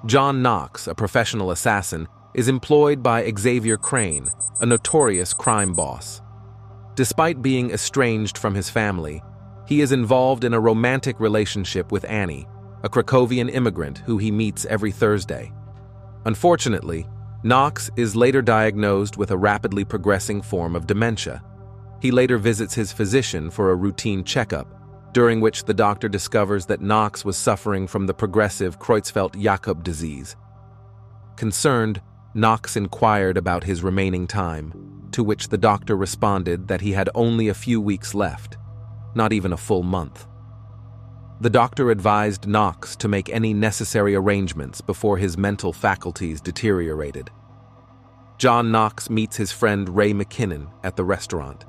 John Knox, a professional assassin, is employed by Xavier Crane, a notorious crime boss. Despite being estranged from his family, he is involved in a romantic relationship with Annie, a Krakowian immigrant who he meets every Thursday. Unfortunately, Knox is later diagnosed with a rapidly progressing form of dementia. He later visits his physician for a routine checkup, during which the doctor discovers that Knox was suffering from the progressive Creutzfeldt-Jakob disease. Concerned, Knox inquired about his remaining time, to which the doctor responded that he had only a few weeks left, not even a full month. The doctor advised Knox to make any necessary arrangements before his mental faculties deteriorated. John Knox meets his friend Ray McKinnon at the restaurant.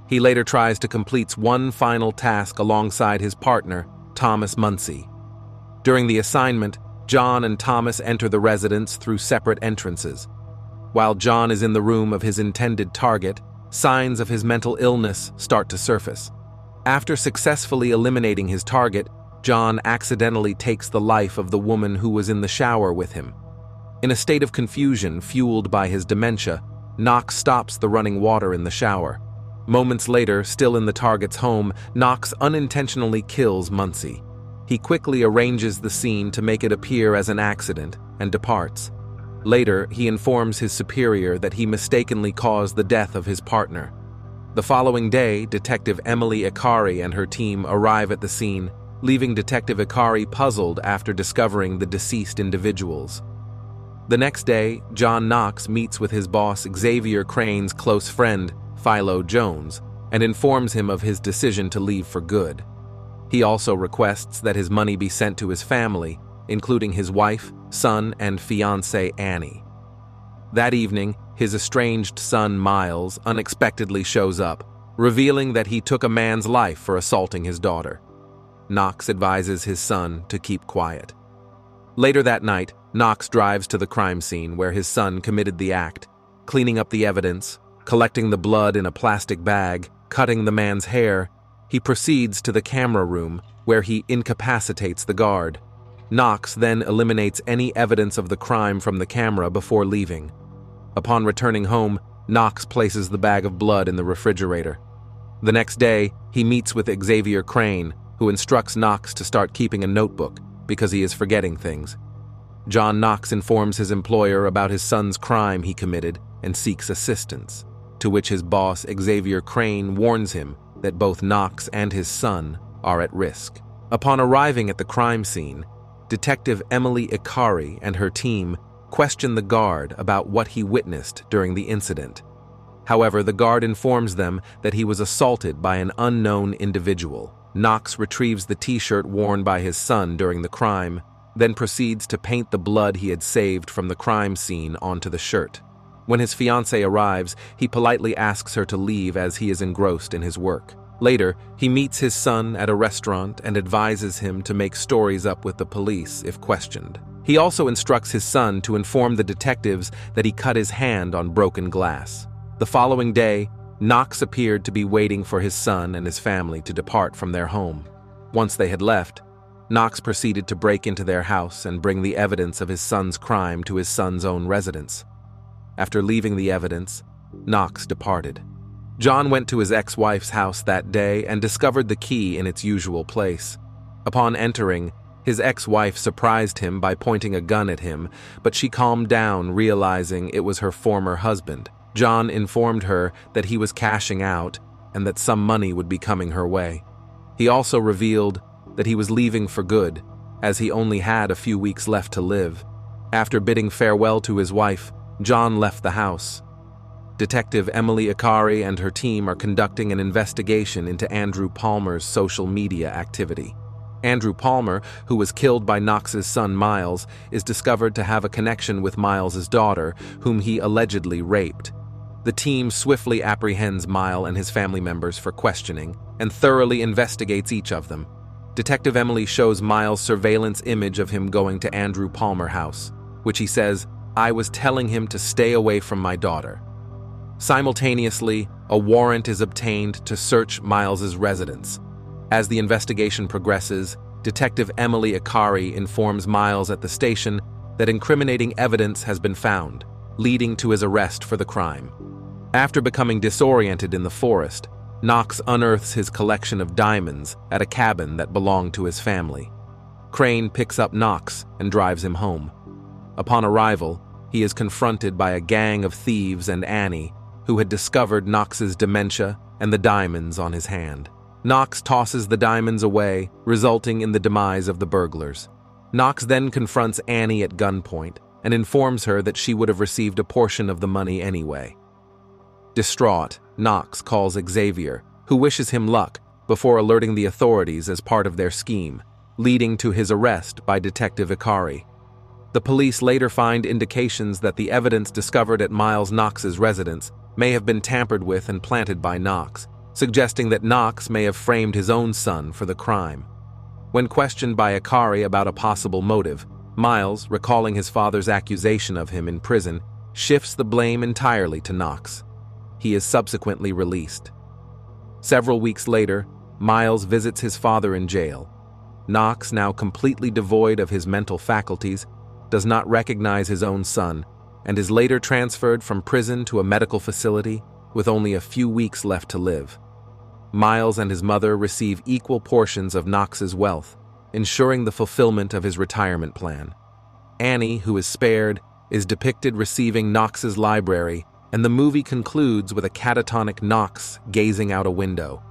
He later tries to complete one final task alongside his partner, Thomas Muncy. During the assignment, John and Thomas enter the residence through separate entrances. While John is in the room of his intended target, signs of his mental illness start to surface. After successfully eliminating his target, John accidentally takes the life of the woman who was in the shower with him. In a state of confusion fueled by his dementia, Knox stops the running water in the shower. Moments later, still in the target's home, Knox unintentionally kills Muncy. He quickly arranges the scene to make it appear as an accident and departs. Later, he informs his superior that he mistakenly caused the death of his partner. The following day, Detective Emily Ikari and her team arrive at the scene, leaving Detective Ikari puzzled after discovering the deceased individuals. The next day, John Knox meets with his boss Xavier Crane's close friend, Philo Jones, and informs him of his decision to leave for good. He also requests that his money be sent to his family, including his wife, son, and fiancée Annie. That evening, his estranged son Miles unexpectedly shows up, revealing that he took a man's life for assaulting his daughter. Knox advises his son to keep quiet. Later that night, Knox drives to the crime scene where his son committed the act, cleaning up the evidence, collecting the blood in a plastic bag, cutting the man's hair. He proceeds to the camera room where he incapacitates the guard. Knox then eliminates any evidence of the crime from the camera before leaving. Upon returning home, Knox places the bag of blood in the refrigerator. The next day, he meets with Xavier Crane, who instructs Knox to start keeping a notebook because he is forgetting things. John Knox informs his employer about his son's crime he committed and seeks assistance, to which his boss Xavier Crane warns him that both Knox and his son are at risk. Upon arriving at the crime scene, Detective Emily Ikari and her team question the guard about what he witnessed during the incident. However, the guard informs them that he was assaulted by an unknown individual. Knox retrieves the t-shirt worn by his son during the crime, then proceeds to paint the blood he had saved from the crime scene onto the shirt. When his fiancée arrives, he politely asks her to leave as he is engrossed in his work. Later, he meets his son at a restaurant and advises him to make stories up with the police if questioned. He also instructs his son to inform the detectives that he cut his hand on broken glass. The following day, Knox appeared to be waiting for his son and his family to depart from their home. Once they had left, Knox proceeded to break into their house and bring the evidence of his son's crime to his son's own residence. After leaving the evidence, Knox departed. John went to his ex-wife's house that day and discovered the key in its usual place. Upon entering, his ex-wife surprised him by pointing a gun at him, but she calmed down, realizing it was her former husband. John informed her that he was cashing out and that some money would be coming her way. He also revealed that he was leaving for good, as he only had a few weeks left to live. After bidding farewell to his wife, John left the house. Detective Emily Ikari and her team are conducting an investigation into Andrew Palmer's social media activity. Andrew Palmer, who was killed by Knox's son Miles, is discovered to have a connection with Miles's daughter, whom he allegedly raped. The team swiftly apprehends Miles and his family members for questioning and thoroughly investigates each of them. Detective Emily shows Miles surveillance image of him going to Andrew Palmer house, which he says, "I was telling him to stay away from my daughter." Simultaneously, a warrant is obtained to search Miles's residence. As the investigation progresses, Detective Emily Ikari informs Miles at the station that incriminating evidence has been found, leading to his arrest for the crime. After becoming disoriented in the forest, Knox unearths his collection of diamonds at a cabin that belonged to his family. Crane picks up Knox and drives him home. Upon arrival, he is confronted by a gang of thieves and Annie, who had discovered Knox's dementia and the diamonds on his hand. Knox tosses the diamonds away, resulting in the demise of the burglars. Knox then confronts Annie at gunpoint and informs her that she would have received a portion of the money anyway. Distraught, Knox calls Xavier, who wishes him luck, before alerting the authorities as part of their scheme, leading to his arrest by Detective Ikari. The police later find indications that the evidence discovered at Miles Knox's residence may have been tampered with and planted by Knox, suggesting that Knox may have framed his own son for the crime. When questioned by Ikari about a possible motive, Miles, recalling his father's accusation of him in prison, shifts the blame entirely to Knox. He is subsequently released. Several weeks later, Miles visits his father in jail. Knox, now completely devoid of his mental faculties, does not recognize his own son, and is later transferred from prison to a medical facility with only a few weeks left to live. Miles and his mother receive equal portions of Knox's wealth, ensuring the fulfillment of his retirement plan. Annie, who is spared, is depicted receiving Knox's library, and the movie concludes with a catatonic Knox gazing out a window,